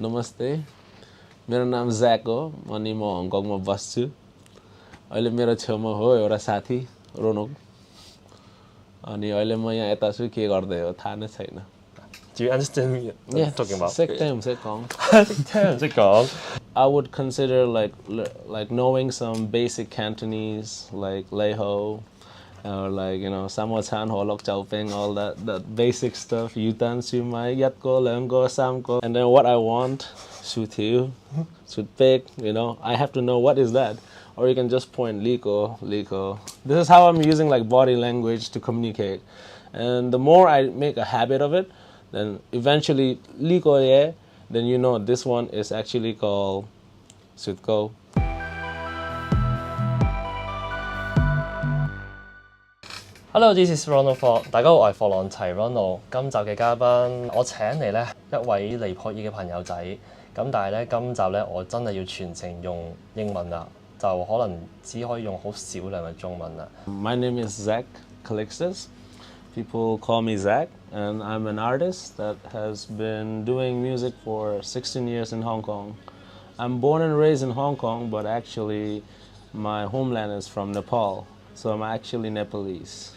नमस्ते मेरो नाम Zack हो अनि म हङकङमा बस्छु अहिले मेरो छेउमा हो एउटा साथी रोनोक अनि अहिले म यहाँ यता छु के गर्दै हो थाहा नै छैन Do you understand me? Yeah, talking about? I would consider like knowing some basic Cantonese like Leiho or like Samwachan Holok Chauping, all that basic stuff. Yutan Sumai Yatko Lengo Samko, and then what I want, Sutiu, Sutpek, I have to know what is that. Or you can just point Liko. This is how I'm using like body language to communicate. And the more I make a habit of it, then eventually Liko ye, then this one is actually called Sutko. Hello, this is Ronofuk。大家好，我係霍朗齊 Rono。今集嘅嘉賓，我請嚟咧一位尼泊爾嘅朋友仔。咁但係咧，今集咧我真係要全程用英文啦，就可能只可以用好少量嘅中文啦。My name is Zack Calixtus. People call me Zack, and I'm an artist that has been doing music for 16 years in Hong Kong. I'm born and raised in Hong Kong, but actually my homeland is from Nepal, so I'm actually Nepalese.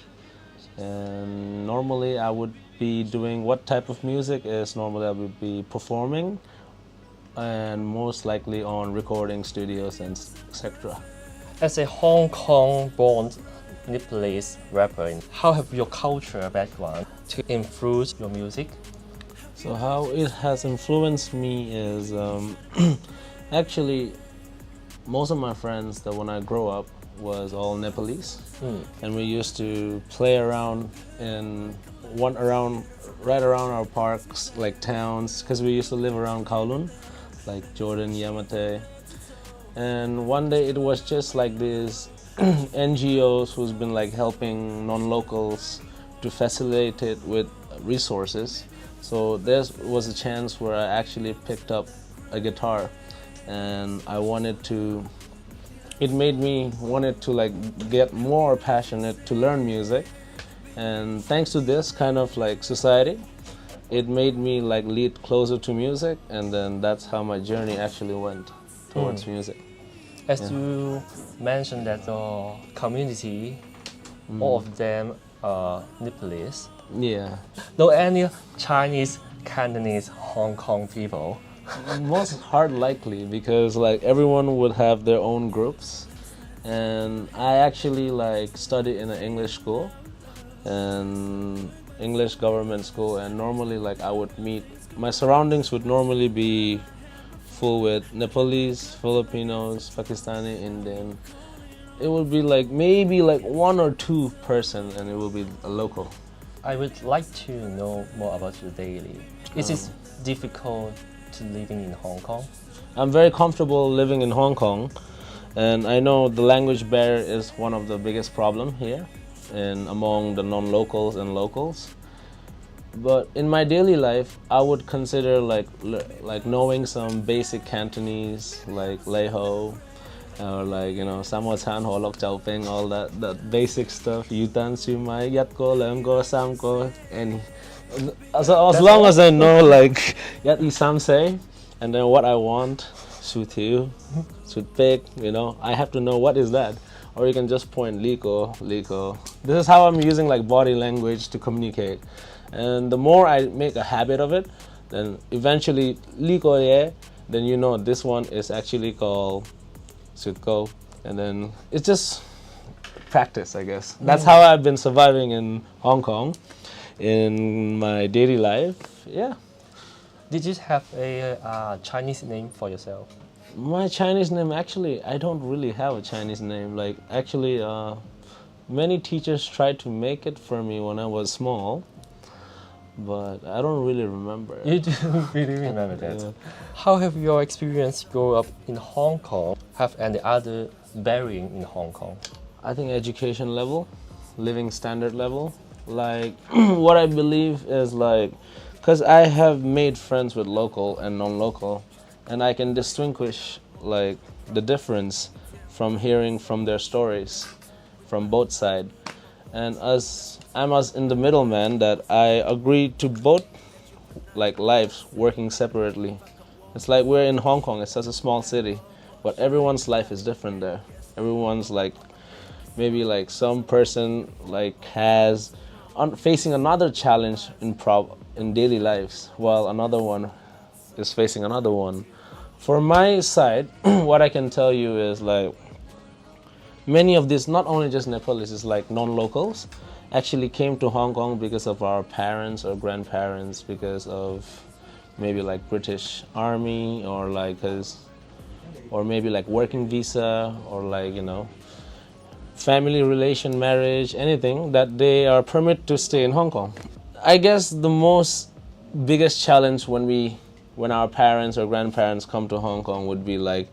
And normally I would be doing what type of music is normally I would be performing and most likely on recording studios and etc. As a Hong Kong-born Nepalese rapper, how have your cultural background to influence your music? So how it has influenced me is actually most of my friends that when I grow up was all Nepalese, and we used to play around right around our parks, like towns, because we used to live around Kowloon, like Jordan, Yamate. And one day it was just like these NGOs who's been like helping non-locals to facilitate it with resources. So there was a chance where I actually picked up a guitar, and it made me wanted to like get more passionate to learn music, and thanks to this kind of like society, it made me like lead closer to music, and then that's how my journey actually went towards music. As you mentioned that the community, all of them are Nepalese. Yeah. No any Chinese, Cantonese, Hong Kong people. Most hard likely because like everyone would have their own groups, and I actually like studied in an English school and English government school, and normally like I would meet my surroundings would normally be full with Nepalese, Filipinos, Pakistani, Indian. It would be like maybe like one or two person, and it will be a local. I would like to know more about your daily. Is it difficult to living in Hong Kong? I'm very comfortable living in Hong Kong, and I know the language barrier is one of the biggest problem here and among the non-locals and locals. But in my daily life, I would consider like knowing some basic Cantonese like Leiho or like Samwachan Holok Chauping, all that basic stuff. Yutan Sumai Yatko Lengo Samko, and as long as I know like Yat Isam say, and then what I want, Sutiu, Sutpek, I have to know what is that. Or you can just point Liko. This is how I'm using like body language to communicate. And the more I make a habit of it, then eventually Liko ye, then this one is actually called Sutko. And then it's just practice, I guess. That's how I've been surviving in Hong Kong in my daily life. Yeah. Did you have a Chinese name for yourself? My Chinese name, actually, I don't really have a Chinese name. Like, actually, many teachers tried to make it for me when I was small, but I don't really remember. You don't really remember that? Yeah. How have your experience grow up in Hong Kong have any other bearing in Hong Kong? I think education level, living standard level. Like, what I believe is like, because I have made friends with local and non-local, and I can distinguish like the difference from hearing from their stories from both sides. And I'm in the middleman that I agree to both like lives working separately. It's like we're in Hong Kong. It's such a small city, but everyone's life is different there. Everyone's like, maybe like some person like has facing another challenge in daily lives, while another one is facing another one. For my side, what I can tell you is like many of these, not only just Nepalese, it's like non-locals, actually came to Hong Kong because of our parents or grandparents, because of maybe like British Army, or like or maybe like working visa, or like, you know, family relation, marriage, anything that they are permitted to stay in Hong Kong. I guess the most biggest challenge when our parents or grandparents come to Hong Kong would be like,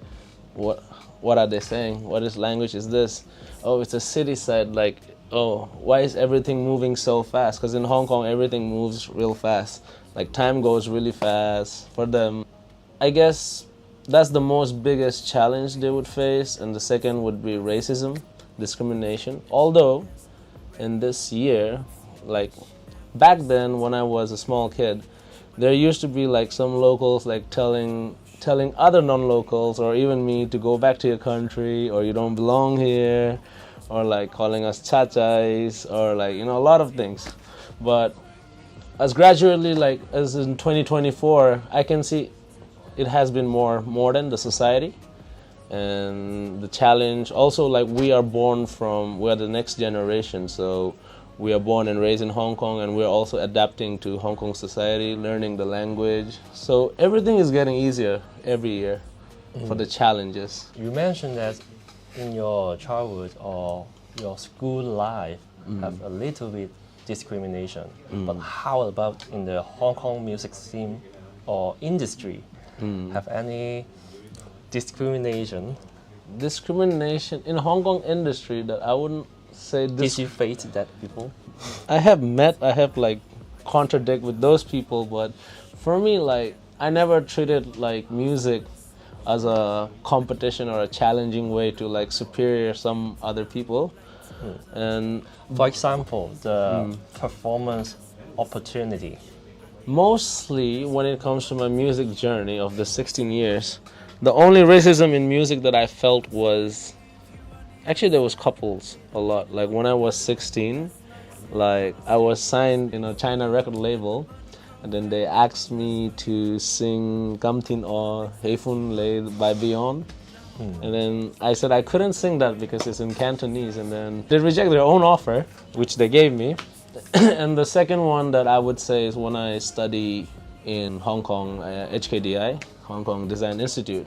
what are they saying? What is language is this? Oh, it's a city side. Like, oh, why is everything moving so fast? Because in Hong Kong, everything moves real fast. Like, time goes really fast for them. I guess that's the most biggest challenge they would face. And the second would be racism, discrimination. Although, in this year, like, back then when I was a small kid, there used to be like some locals like telling other non-locals or even me to go back to your country, or you don't belong here, or like calling us chachais, or like, you know, a lot of things. But as gradually, like as in 2024, I can see it has been more modern, the society, and the challenge. Also, like we are the next generation, so we are born and raised in Hong Kong, and we're also adapting to Hong Kong society, learning the language. So everything is getting easier every year for the challenges. You mentioned that in your childhood or your school life have a little bit discrimination. But how about in the Hong Kong music scene or industry? Have any discrimination? Discrimination in Hong Kong industry that I wouldn't say Did you face that before? I have like contradict with those people, but for me, like I never treated like music as a competition or a challenging way to like superior some other people. And For example, the performance opportunity. mostly when it comes to my music journey of the 16 years, the only racism in music that I felt was, actually there was couples a lot. Like when I was 16, like I was signed in a China record label, and then they asked me to sing Kam Tin or Hei Fun Le by Beyond. And then I said I couldn't sing that because it's in Cantonese, and then they rejected their own offer, which they gave me. And the second one that I would say is when I study in Hong Kong, HKDI, Hong Kong Design Institute.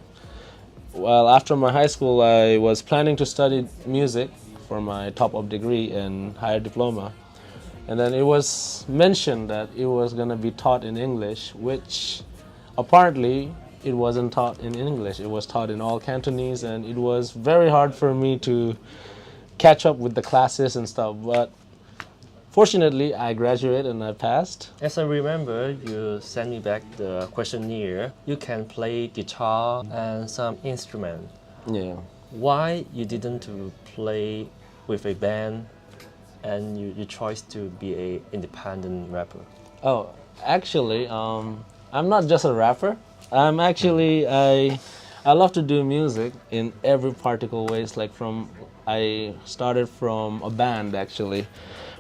Well, after my high school, I was planning to study music for my top-up degree and higher diploma. And then it was mentioned that it was going to be taught in English, which apparently it wasn't taught in English. It was taught in all-Cantonese, and it was very hard for me to catch up with the classes and stuff. But fortunately, I graduated and I passed. As I remember, you sent me back the questionnaire. You can play guitar and some instrument. Yeah. Why you didn't to play with a band and you chose to be a independent rapper? Oh, actually, I'm not just a rapper. I'm actually, I love to do music in every particle ways. Like I started from a band actually.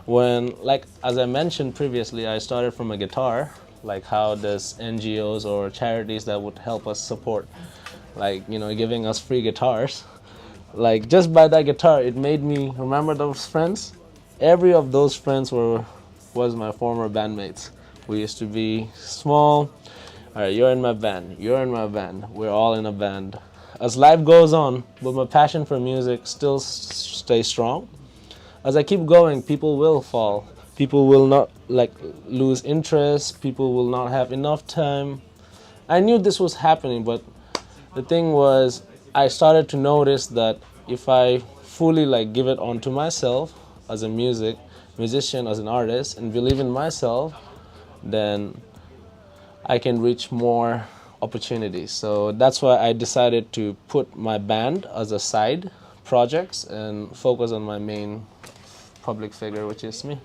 When, like, as I mentioned previously, I started from a guitar, like how does NGOs or charities that would help us support, like, you know, giving us free guitars. Like, just by that guitar, it made me remember those friends. Every of those friends was my former bandmates. We used to be small. All right, you're in my band, you're in my band, we're all in a band. As life goes on, but my passion for music still stays strong. As I keep going, people will fall. People will not like lose interest. People will not have enough time. I knew this was happening, but the thing was, I started to notice that if I fully like give it on to myself as a musician, as an artist, and believe in myself, then I can reach more opportunities. So that's why I decided to put my band as a side projects and focus on my main public figure, which is me.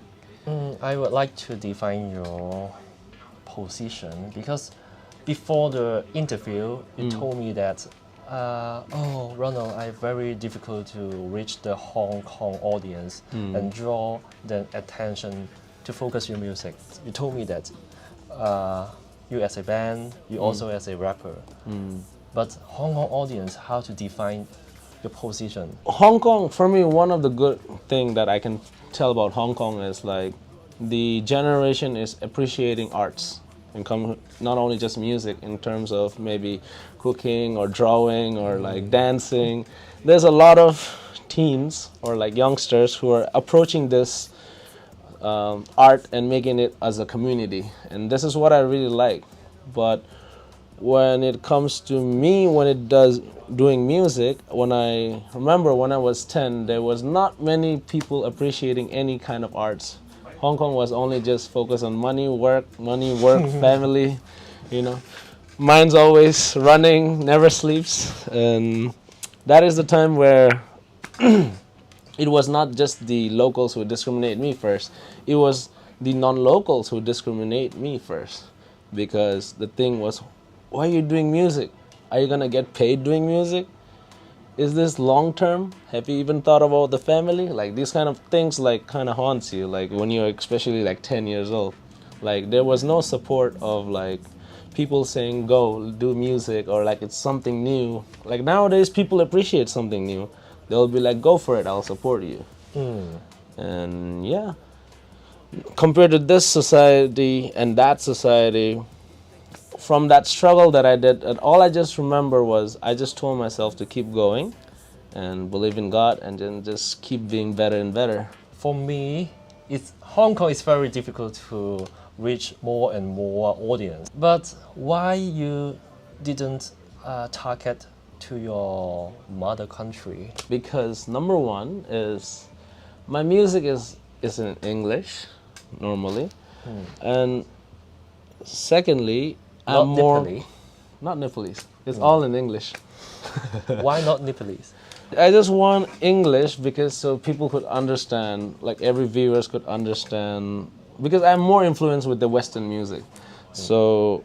I would like to define your position because before the interview, you told me that, oh, Ronald, I very difficult to reach the Hong Kong audience and draw the attention to focus your music. You told me that you as a band, you also as a rapper. But Hong Kong audience, how to define your position? Hong Kong, for me, one of the good thing that I can tell about Hong Kong is like the generation is appreciating arts and not only just music in terms of maybe cooking or drawing or like dancing. There's a lot of teens or like youngsters who are approaching this art and making it as a community, and this is what I really like. But when it comes to me, when it does doing music, when I remember when I was 10, there was not many people appreciating any kind of arts. Hong Kong was only just focused on money, work, family, you know. Mind's always running, never sleeps, and that is the time where it was not just the locals who discriminate me first, it was the non-locals who discriminate me first. Because the thing was, why are you doing music? Are you gonna get paid doing music? Is this long term? Have you even thought about the family? Like these kind of things like kind of haunts you, like when you're especially like 10 years old. Like there was no support of like people saying go do music or like it's something new. Like nowadays people appreciate something new. They'll be like, go for it, I'll support you. And yeah, compared to this society and that society, from that struggle that I did, and all I just remember was I just told myself to keep going and believe in God and then just keep being better and better. For me, Hong Kong is very difficult to reach more and more audience. But why you didn't target to your mother country? Because number one is my music is in English normally, and secondly, Not I'm more Nepali. not Nepalese. It's all in English. Why not Nepalese? I just want English because so people could understand, like every viewers could understand, because I'm more influenced with the Western music. So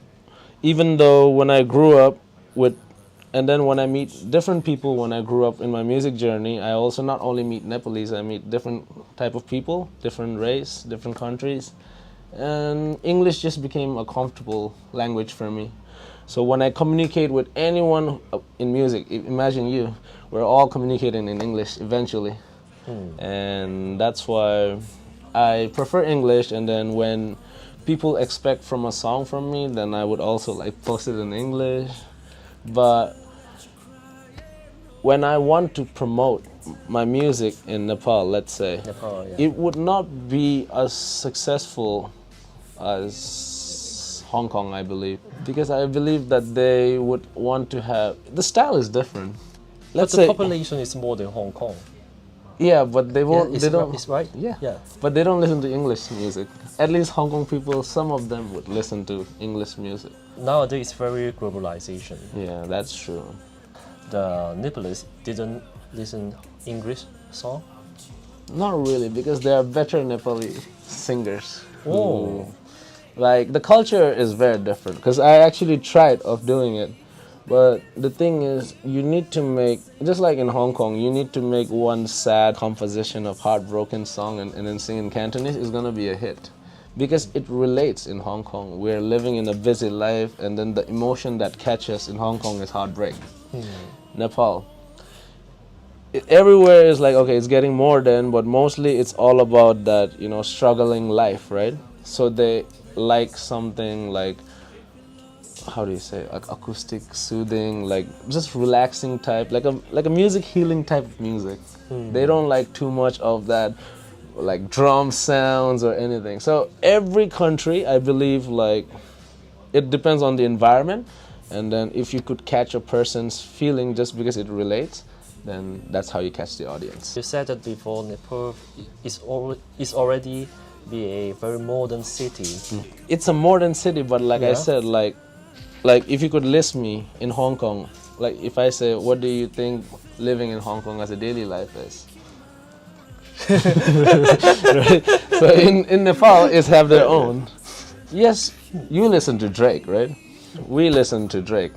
even though when I grew up with, and then when I meet different people when I grew up in my music journey, I also not only meet Nepalese, I meet different type of people, different race, different countries. And English just became a comfortable language for me. So when I communicate with anyone in music, imagine you, we're all communicating in English eventually. And that's why I prefer English. And then when people expect from a song from me, then I would also like post it in English. But when I want to promote my music in Nepal, let's say, it would not be as successful as Hong Kong, I believe, because I believe that they would want to have, the style is different. Let's say the population is more than Hong Kong. Yeah, but they won't. Yeah, they don't. It's right. Yeah, but they don't listen to English music. At least Hong Kong people, some of them would listen to English music. Nowadays, it's very globalization. Yeah, that's true. The Nepalese didn't listen English song. Not really, because there are better Nepali singers. Like the culture is very different. Because I actually tried of doing it, but the thing is, you need to make, just like in Hong Kong, you need to make one sad composition of heartbroken song and then sing in Cantonese is gonna be a hit. Because it relates in Hong Kong. We're living in a busy life, and then the emotion that catches in Hong Kong is heartbreak. Nepal, everywhere is like, okay, it's getting modern, but mostly it's all about that, you know, struggling life, right? So they like something like, how do you say, like acoustic, soothing, like just relaxing type, like a music healing type of music. They don't like too much of that, like drum sounds or anything. So every country, I believe, like it depends on the environment, and then if you could catch a person's feeling just because it relates, then that's how you catch the audience. You said that before, Nepal is already be a very modern city. It's a modern city, but like I said, like if you could list me in Hong Kong, like if I say, what do you think living in Hong Kong as a daily life is? Right? So in Nepal, it's have their own. Yes, you listen to Drake, right? we listen to Drake,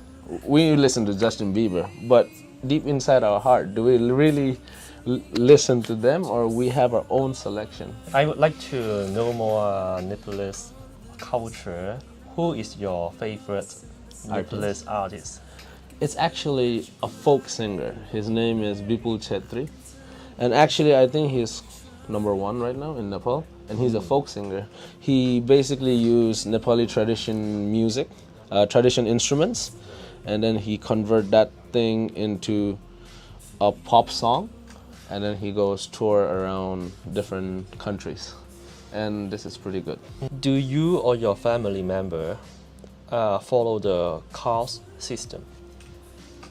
we listen to Justin Bieber, but deep inside our heart, do we really listen to them, or we have our own selection? I would like to know more Nepalese culture. Who is your favorite Nepalese artist? It's actually a folk singer. His name is Bipul Chetri. And actually, I think he's #1 right now in Nepal. And he's a folk singer. He basically used Nepali tradition music, tradition instruments, and then he convert that thing into a pop song, and then he goes tour around different countries. And this is pretty good. Do you or your family member follow the caste system?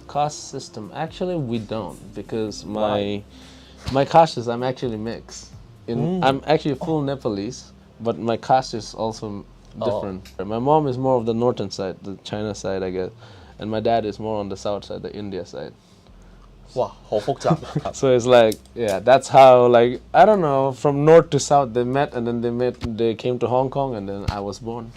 Caste system, actually we don't, because my caste is, I'm actually mixed. I'm actually full Nepalese, but my caste is also different. My mom is more of the northern side, the China side, I guess, and my dad is more on the south side, the India side. 哇，好複雜。So it's like, yeah, that's how, like, I don't know, from north to south they met, and then they came to Hong Kong, and then I was born.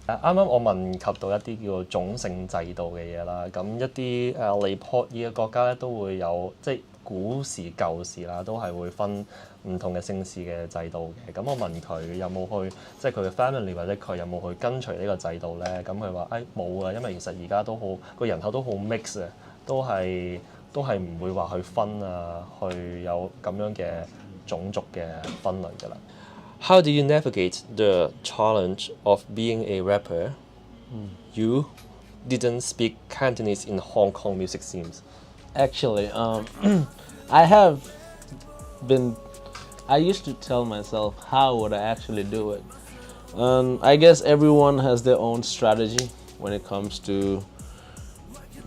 啱啱我問及到一啲叫做種姓制度嘅嘢啦，咁一啲尼泊爾嘅國家咧都會有即係古時舊時啦，都係會分唔同嘅姓氏嘅制度嘅。咁我問佢有冇去即係佢嘅 family 或者佢有冇去跟隨呢個制度咧？咁佢話冇啊，因為其實而家都好個人口都好 mix 啊，都係唔會話去分啊，去有咁樣嘅種族嘅分類㗎啦。How do you navigate the challenge of being a rapper? You didn't speak Cantonese in Hong Kong music scenes. Actually, I used to tell myself, how would I actually do it? I guess everyone has their own strategy when it comes to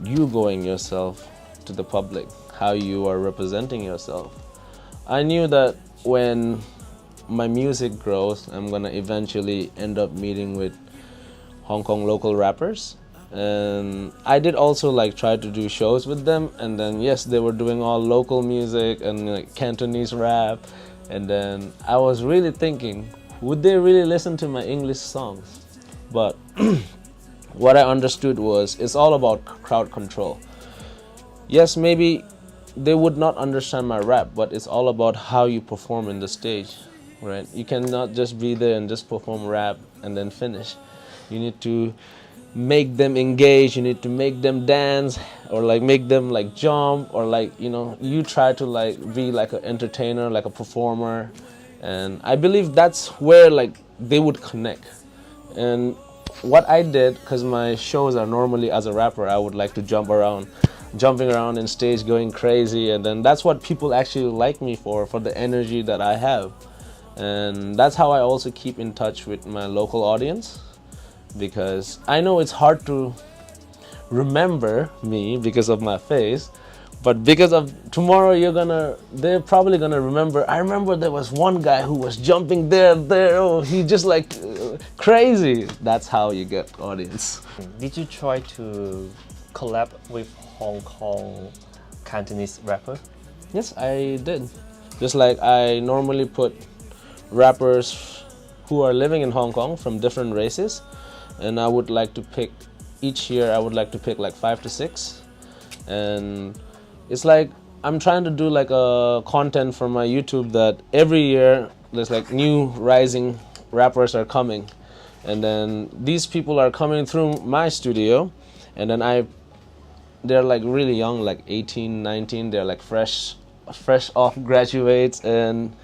you going yourself to the public, how you are representing yourself. I knew that when my music grows, I'm gonna eventually end up meeting with Hong Kong local rappers. And I did also like try to do shows with them, and then yes, they were doing all local music and like Cantonese rap, and then I was really thinking, would they really listen to my English songs? But what I understood was it's all about crowd control. Yes, maybe they would not understand my rap, but it's all about how you perform in the stage, right? You cannot just be there and just perform rap and then finish. You need to make them engage, you need to make them dance, or like make them like jump, or like, you know, you try to like be like an entertainer, like a performer. And I believe that's where like they would connect. And what I did, because my shows are normally as a rapper, I would like to jumping around in stage, going crazy, and then that's what people actually like me for the energy that I have. And that's how I also keep in touch with my local audience, because I know it's hard to remember me because of my face, but because of tomorrow they're probably gonna remember, I remember there was one guy who was jumping there, oh, he just like crazy. That's how you get audience. Did you try to collab with Hong Kong Cantonese rapper? Yes, I did. Just like I normally put rappers who are living in Hong Kong from different races, and I would like to pick, each year I would like to pick like 5 to 6, and it's like I'm trying to do like a content for my YouTube that every year there's like new rising rappers are coming, and then these people are coming through my studio, and then they're like really young, like 18, 19, they're like fresh off graduates, and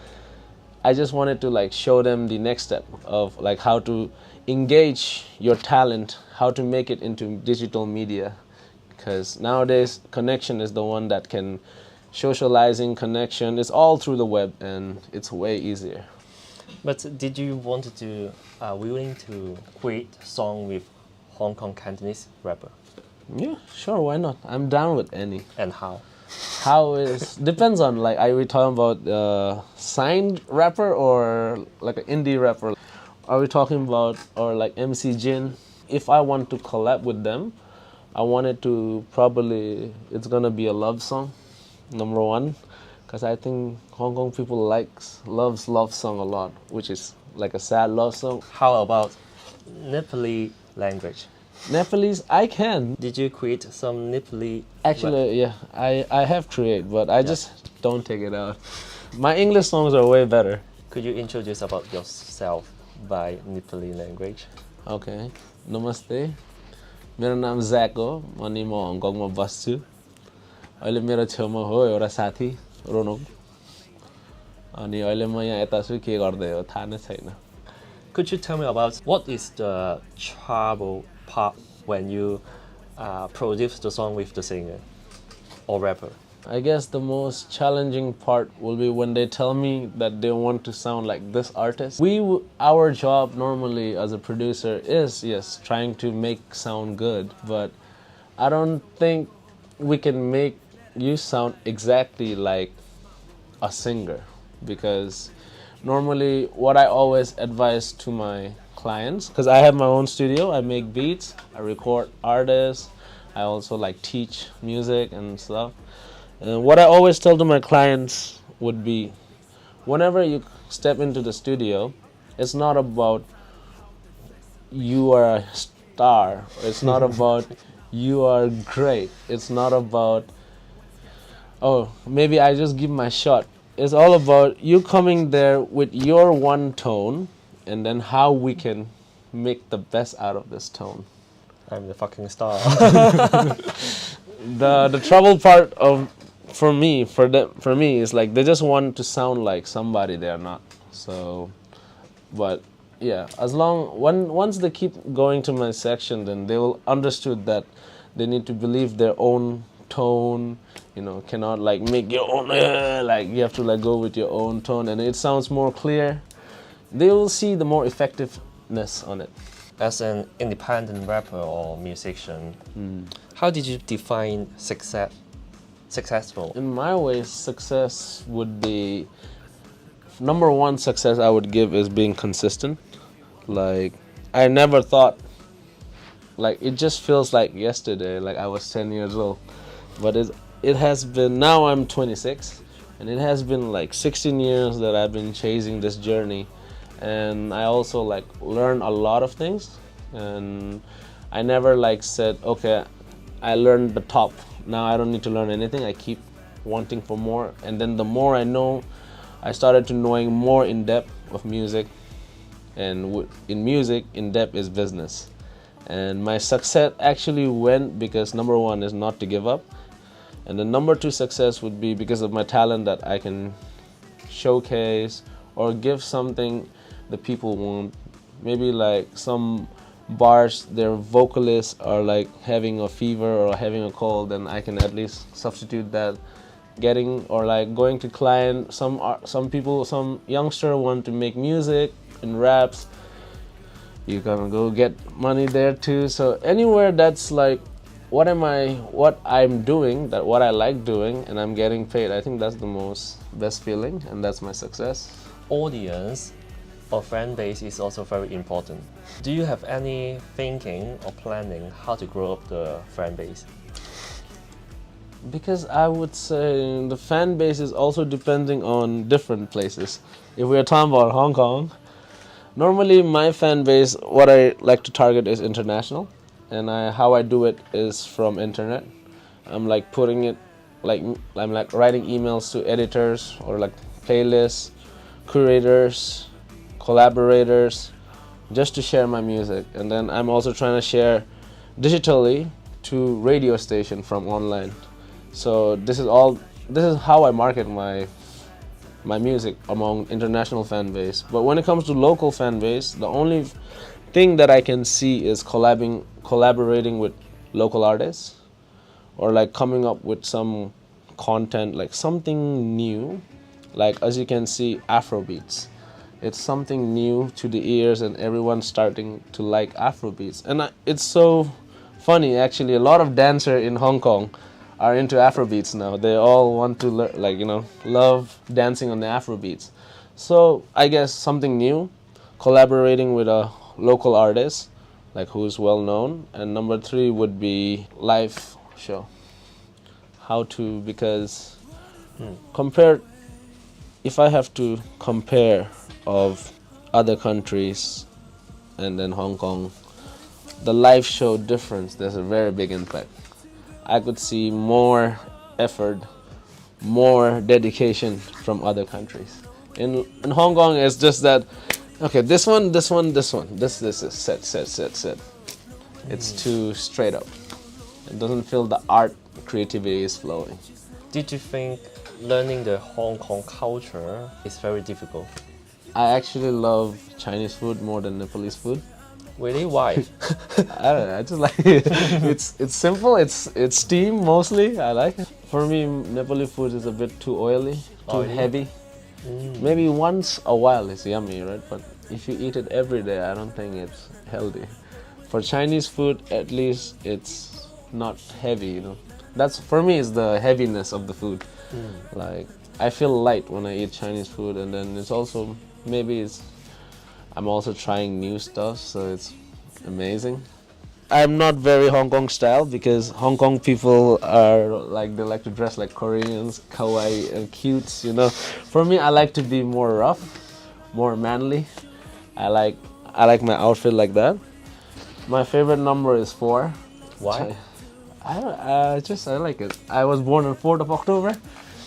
I just wanted to like show them the next step of like how to engage your talent, how to make it into digital media, because nowadays connection is the one that can socializing connection. It's all through the web, and it's way easier. But did you want to willing to create a song with Hong Kong Cantonese rapper? Yeah, sure, why not? I'm down with any. And how? How is depends on like, are we talking about signed rapper or like an indie rapper? Are we talking about or like MC Jin? If I want to collab with them, I want it to probably, it's gonna be a love song, #1, because I think Hong Kong people loves love song a lot, which is like a sad love song. How about Nepali language? Nepalese, I can. Did you create some Nepalese? Actually, yeah, I have create, but I just don't take it out. My English songs are way better. Could you introduce about yourself by Nepali language? Okay, namaste. मेरो नाम Zack हो अनि म हङकङमा बस्छु अहिले मेरो छेउमा हो एउटा साथी रोनोक अनि अहिले म यहाँ यता छु के गर्दै हो थाहा नै छैन Could you tell me about what is the trouble part when you produce the song with the singer or rapper? I guess the most challenging part will be when they tell me that they want to sound like this artist. Our job normally as a producer is, yes, trying to make sound good, but I don't think we can make you sound exactly like a singer because normally what I always advise to my clients, because I have my own studio, I make beats, I record artists, I also like teach music and stuff. What I always tell to my clients would be, whenever you step into the studio, it's not about you are a star. It's not about you are great. It's not about, oh, maybe I just give my shot. It's all about you coming there with your one tone and then how we can make the best out of this tone. I'm the fucking star. The trouble part for me is like they just want to sound like somebody they're not. So, but yeah, once they keep going to my section, then they will understood that they need to believe their own tone. You know, cannot like make your own like you have to like go with your own tone, and it sounds more clear. They will see the more effectiveness on it. As an independent rapper or musician, how did you define successful? In my way, success would be number one success I would give is being consistent. Like I never thought, like it just feels like yesterday, like I was 10 years old, but it has been, now I'm 26, and it has been like 16 years that I've been chasing this journey. And I also like learn a lot of things, and I never like said, okay, I learned the top, now I don't need to learn anything. I keep wanting for more, and then the more I know, I started to knowing more in depth of music, and in music, in depth is business. And my success actually went because number one is not to give up, and the number two success would be because of my talent that I can showcase or give something the people want. Maybe like some bars, their vocalists are like having a fever or having a cold, then I can at least substitute that. Getting or like going to client, some people, some youngster want to make music and raps, you gonna go get money there too. So anywhere that's like what I'm doing, that what I like doing, and I'm getting paid, I think that's the best feeling, and that's my success. Audience or fan base is also very important. Do you have any thinking or planning how to grow up the fan base? Because I would say the fan base is also depending on different places. If we're talking about Hong Kong, normally my fan base, what I like to target is international, and how I do it is from internet. I'm like putting it, like I'm like writing emails to editors or like playlists, curators, collaborators, just to share my music. And then I'm also trying to share digitally to radio station from online. So this is how I market my music among international fan base. But when it comes to local fan base, the only thing that I can see is collaborating with local artists, or like coming up with some content, like something new. Like as you can see, Afrobeats. It's something new to the ears, and everyone's starting to like Afrobeats. And it's so funny, actually. A lot of dancers in Hong Kong are into Afrobeats now. They all want to love dancing on the Afrobeats. So I guess something new, collaborating with a local artist, like who's well known. And number three would be live show. Because if I have to compare of other countries and then Hong Kong, the live show difference, there's a very big impact. I could see more effort, more dedication from other countries. In Hong Kong, it's just that, okay, this is set. It's too straight up. It doesn't feel the art, creativity is flowing. Did you think learning the Hong Kong culture is very difficult? I actually love Chinese food more than Nepalese food. Really? Why? I don't know. I just like it. It's simple. It's steam mostly. I like it. For me, Nepalese food is a bit too oily, too heavy. Maybe once a while it's yummy, right? But if you eat it every day, I don't think it's healthy. For Chinese food, at least it's not heavy. You know, that's for me is the heaviness of the food. Like I feel light when I eat Chinese food, and then it's also I'm also trying new stuff, so it's amazing. I'm not very Hong Kong style because Hong Kong people are like, they like to dress like Koreans, kawaii and cutes, you know. For me, I like to be more rough, more manly. I like my outfit like that. My favorite number is 4. Why? I like it. I was born on 4th of October.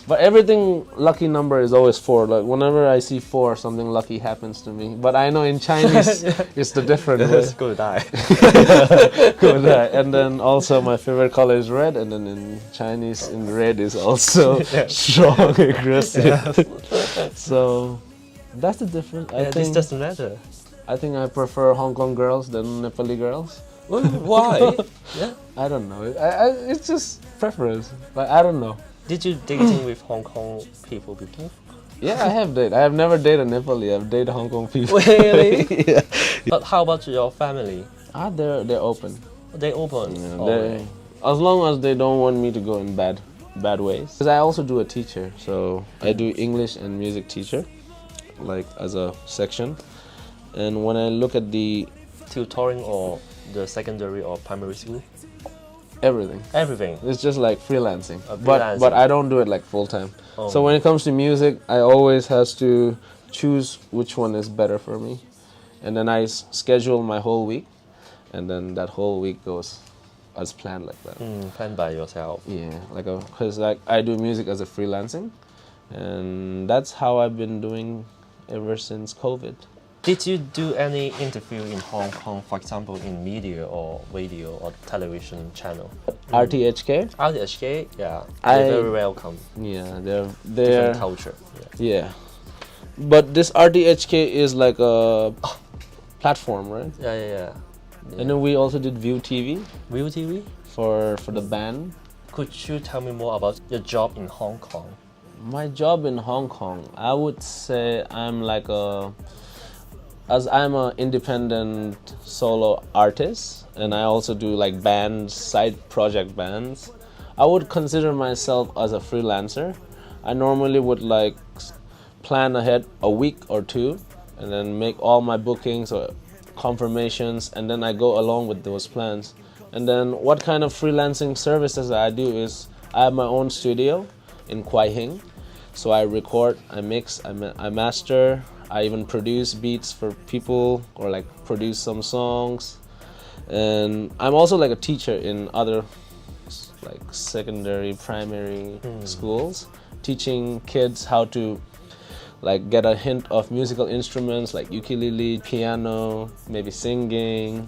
But everything lucky number is always 4. Like whenever I see 4, something lucky happens to me. But I know in Chinese it's the different way. Go die. And then also my favorite color is red, and then in Chinese in red is also strong, aggressive. So that's the difference. This doesn't matter. I think I prefer Hong Kong girls than Nepali girls. Why? Yeah. I don't know. It's just preference. But I don't know. Did you dating with Hong Kong people before? Yeah, I have dated. I have never dated Nepali. I've dated Hong Kong people. Really? Yeah. But how about your family? They're open. They open. Yeah, as long as they don't want me to go in bad ways. Because I also do a teacher, so I do English and music teacher, like as a section. And when I look at the tutoring or the secondary or primary school? Everything. It's just like freelancing. Freelancing. But I don't do it like full time. Oh. So when it comes to music, I always has to choose which one is better for me. And then I schedule my whole week, and then that whole week goes as planned like that. Planned by yourself. Yeah, because I do music as a freelancing, and that's how I've been doing ever since COVID. Did you do any interview in Hong Kong, for example, in media or radio or television channel? RTHK? RTHK, yeah. They're very welcome. Yeah, they're different culture. Yeah. But this RTHK is like a platform, right? Yeah. And then we also did View TV. View TV? For the band. Could you tell me more about your job in Hong Kong? My job in Hong Kong, I would say as I'm an independent solo artist, and I also do like bands, side project bands, I would consider myself as a freelancer. I normally would like plan ahead a week or 2, and then make all my bookings or confirmations, and then I go along with those plans. And then what kind of freelancing services I do is I have my own studio in Kwai Hing. So I record, I mix, I master, I even produce beats for people or like produce some songs. And I'm also like a teacher in other like secondary, primary schools, teaching kids how to like get a hint of musical instruments like ukulele, piano, maybe singing.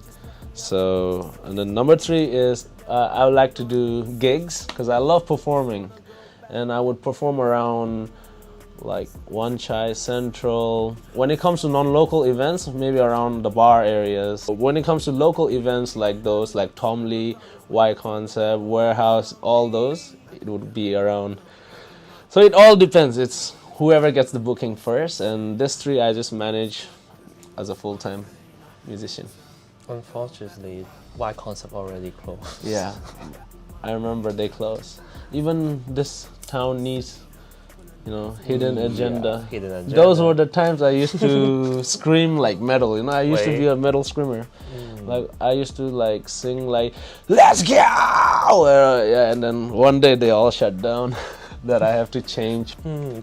So, and then number 3 is I would like to do gigs because I love performing, and I would perform around like Wan Chai Central. When it comes to non-local events, maybe around the bar areas. When it comes to local events like those, like Tom Lee, Y Concept, Warehouse, all those, it would be around. So it all depends. It's whoever gets the booking first, and this 3 I just manage as a full-time musician. Unfortunately, Y Concept already closed. Yeah, I remember they closed. Even this town needs, hidden agenda. Hidden agenda. Those were the times I used to scream like metal. I used to be a metal screamer. Like I used to like sing like "Let's go!" And then one day they all shut down. That I have to change.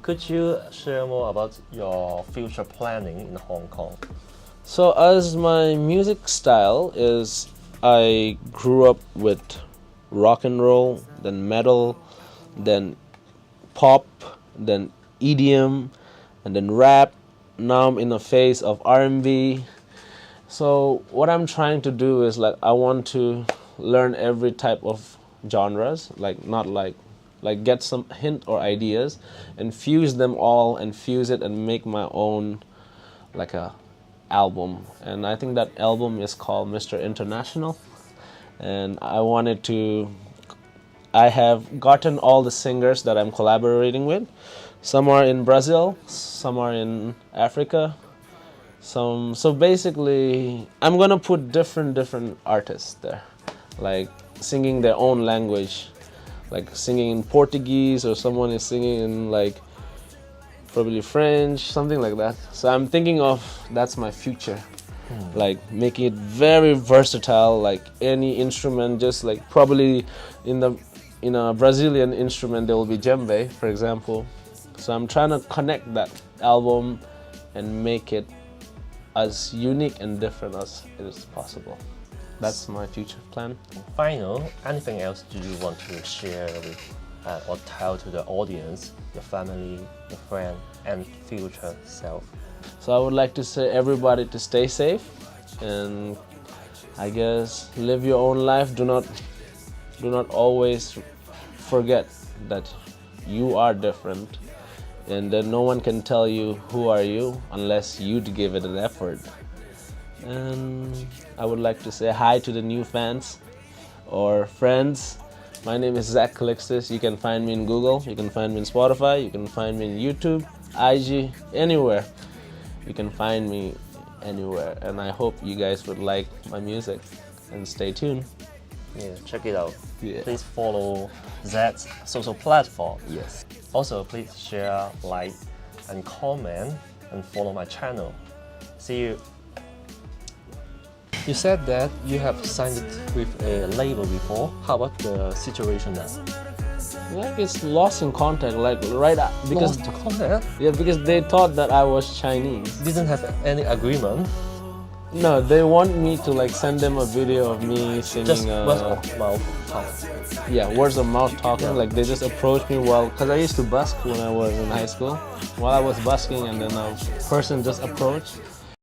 Could you share more about your future planning in Hong Kong? So as my music style is I grew up with rock and roll, then metal, then pop, then EDM, and then rap. Now I'm in a phase of R&B. So what I'm trying to do is like I want to learn every type of genres, like not like get some hint or ideas and fuse them all and fuse it and make my own like a album. And I think that album is called Mr. International. And I have gotten all the singers that I'm collaborating with. Some are in Brazil, some are in Africa. So basically, I'm gonna put different artists there, like singing their own language, like singing in Portuguese, or someone is singing in like probably French, something like that. So I'm thinking of that's my future, like making it very versatile, like any instrument, just like probably in a Brazilian instrument there will be djembe, for example. So I'm trying to connect that album and make it as unique and different as it is possible. That's my future plan. Final, anything else do you want to share with or tell to the audience, your family, your friend, and future self? So I would like to say everybody to stay safe, and I guess live your own life. Do not always forget that you are different, and that no one can tell you who are you unless you give it an effort. And I would like to say hi to the new fans or friends. My name is Zack Calixtus. You can find me in Google, you can find me in Spotify, you can find me in YouTube, IG, anywhere. You can find me anywhere, and I hope you guys would like my music and stay tuned. Yeah, check it out. Yeah. Please follow Zack's social platform. Yes. Also, please share, like, and comment, and follow my channel. See you. You said that you have signed it with a label before. How about the situation now? Like it's lost in contact, like right because Lost contact? yeah, because they thought that I was Chinese. Didn't have any agreement. No, they want me to like send them a video of me singing. Just words of mouth talk. Yeah, words of mouth talking. Yeah. Like they just approached me because I used to busk when I was in high school. While I was busking, and then a person just approached